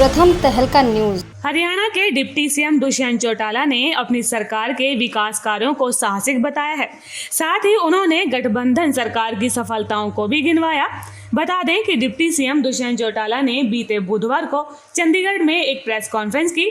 प्रथम तहलका न्यूज। हरियाणा के डिप्टी सीएम दुष्यंत चौटाला ने अपनी सरकार के विकास कार्यों को साहसिक बताया है। साथ ही उन्होंने गठबंधन सरकार की सफलताओं को भी गिनवाया। बता दें कि डिप्टी सीएम दुष्यंत चौटाला ने बीते बुधवार को चंडीगढ़ में एक प्रेस कॉन्फ्रेंस की,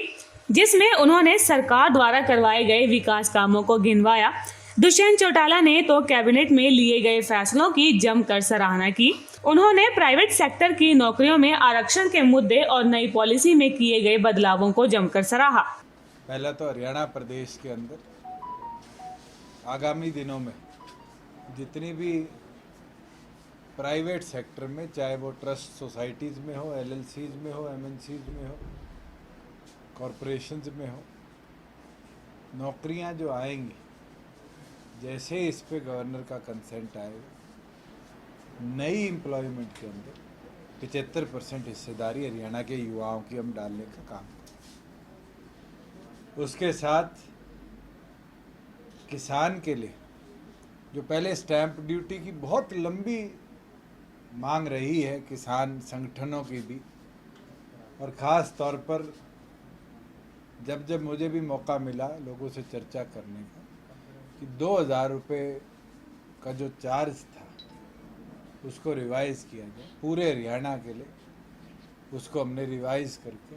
जिसमें उन्होंने सरकार द्वारा करवाए गए विकास कामों को गिनवाया। दुष्यंत चौटाला ने तो कैबिनेट में लिए गए फैसलों की जमकर सराहना की। उन्होंने प्राइवेट सेक्टर की नौकरियों में आरक्षण के मुद्दे और नई पॉलिसी में किए गए बदलावों को जमकर सराहा। पहला तो हरियाणा प्रदेश के अंदर आगामी दिनों में जितनी भी प्राइवेट सेक्टर में, चाहे वो ट्रस्ट सोसाइटीज़ में हो, एलएलसीज में हो, एमएनसीज में हो, कॉरपोरेशंस में हो, नौकरियां जो आएंगी, जैसे इस पे गवर्नर का कंसेंट आएगा, नई एम्प्लॉयमेंट के अंदर 75% हिस्सेदारी हरियाणा के युवाओं की हम डालने का काम करें। उसके साथ किसान के लिए जो पहले स्टैंप ड्यूटी की बहुत लंबी मांग रही है किसान संगठनों की भी, और ख़ास तौर पर जब मुझे भी मौका मिला लोगों से चर्चा करने का कि 2000 रुपये का जो चार्ज था उसको रिवाइज़ किया जाए पूरे हरियाणा के लिए, उसको हमने रिवाइज़ करके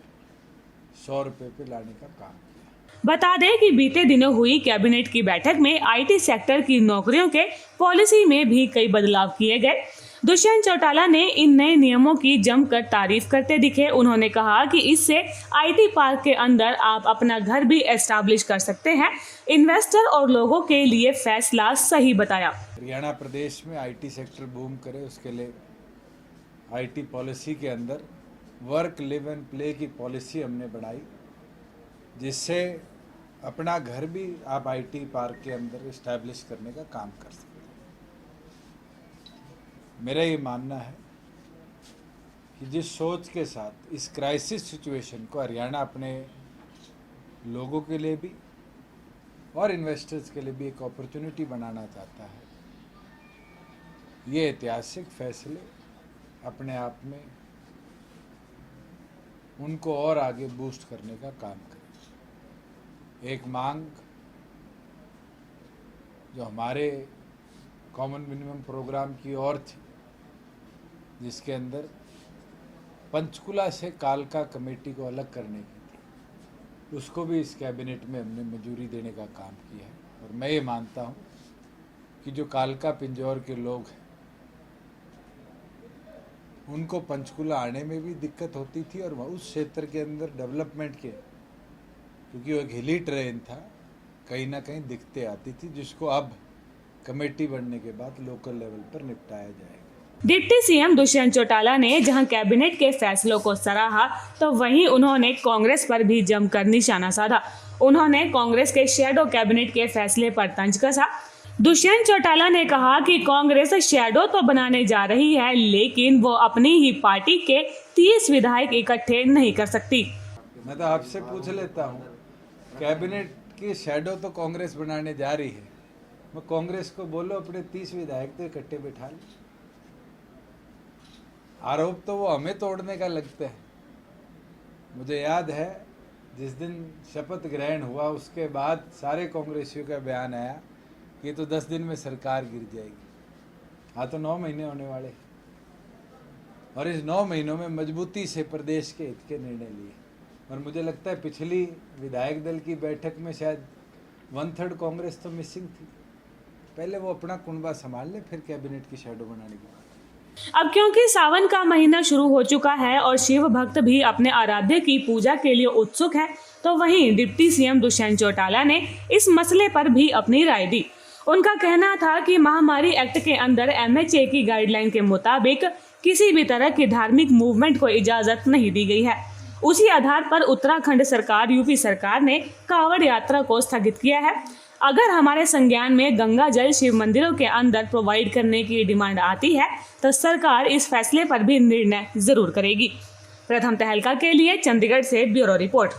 100 रुपये पे लाने का काम किया। बता दें कि बीते दिनों हुई कैबिनेट की बैठक में आईटी सेक्टर की नौकरियों के पॉलिसी में भी कई बदलाव किए गए। दुष्यंत चौटाला ने इन नए नियमों की जमकर तारीफ करते दिखे। उन्होंने कहा कि इससे आईटी पार्क के अंदर आप अपना घर भी एस्टैब्लिश कर सकते हैं। इन्वेस्टर और लोगों के लिए फैसला सही बताया। हरियाणा प्रदेश में आईटी सेक्टर बूम करे, उसके लिए आईटी पॉलिसी के अंदर वर्क लिव एंड प्ले की पॉलिसी हमने बनाई, जिससे अपना घर भी आप आईटी पार्क के अंदर इस्टेब्लिश करने का काम कर सकते हैं। मेरा ये मानना है कि जिस सोच के साथ इस क्राइसिस सिचुएशन को हरियाणा अपने लोगों के लिए भी और इन्वेस्टर्स के लिए भी एक अपॉर्चुनिटी बनाना चाहता है, ये ऐतिहासिक फैसले अपने आप में उनको और आगे बूस्ट करने का काम करें। एक मांग जो हमारे कॉमन मिनिमम प्रोग्राम की और थी, जिसके अंदर पंचकुला से कालका कमेटी को अलग करने की थी, उसको भी इस कैबिनेट में हमने मंजूरी देने का काम किया है। और मैं ये मानता हूँ कि जो कालका पिंजौर के लोग हैं, उनको पंचकुला आने में भी दिक्कत होती थी, और उस क्षेत्र के अंदर डेवलपमेंट के, क्योंकि वो एक हिली ट्रेन था, कहीं ना कहीं दिक्कतें आती थी, जिसको अब कमेटी बनने के बाद लोकल लेवल पर निपटाया जाएगा। डिप्टी सीएम दुष्यंत चौटाला ने जहां कैबिनेट के फैसलों को सराहा, तो वहीं उन्होंने कांग्रेस पर भी जमकर निशाना साधा। उन्होंने कांग्रेस के शैडो कैबिनेट के फैसले पर तंज कसा। दुष्यंत चौटाला ने कहा कि कांग्रेस शैडो तो बनाने जा रही है, लेकिन वो अपनी ही पार्टी के 30 विधायक इकट्ठे नहीं कर सकती। मैं तो आपसे पूछ लेता हूँ, कैबिनेट की शैडो तो कांग्रेस बनाने जा रही है, मैं कांग्रेस को बोलो अपने 30 विधायक तो इकट्ठे बैठा ले। आरोप तो वो हमें तोड़ने का लगता है। मुझे याद है जिस दिन शपथ ग्रहण हुआ, उसके बाद सारे कांग्रेसियों का बयान आया कि ये तो 10 दिन में सरकार गिर जाएगी। हाँ, तो 9 महीने होने वाले, और इस 9 महीनों में मजबूती से प्रदेश के हित के निर्णय लिए। और मुझे लगता है पिछली विधायक दल की बैठक में शायद 1/3 कांग्रेस तो मिसिंग थी। पहले वो अपना कुनबा संभाल ले, फिर कैबिनेट की शैडो बनाने की बात। अब क्योंकि सावन का महीना शुरू हो चुका है और शिव भक्त भी अपने आराध्य की पूजा के लिए उत्सुक है, तो वहीं डिप्टी सीएम दुष्यंत चौटाला ने इस मसले पर भी अपनी राय दी। उनका कहना था कि महामारी एक्ट के अंदर एमएचए की गाइडलाइन के मुताबिक किसी भी तरह की धार्मिक मूवमेंट को इजाजत नहीं दी गई है। उसी आधार पर उत्तराखंड सरकार, यूपी सरकार ने कांवड़ यात्रा को स्थगित किया है। अगर हमारे संज्ञान में गंगा जल शिव मंदिरों के अंदर प्रोवाइड करने की डिमांड आती है, तो सरकार इस फैसले पर भी निर्णय जरूर करेगी। प्रथम तहलका के लिए चंडीगढ़ से ब्यूरो रिपोर्ट।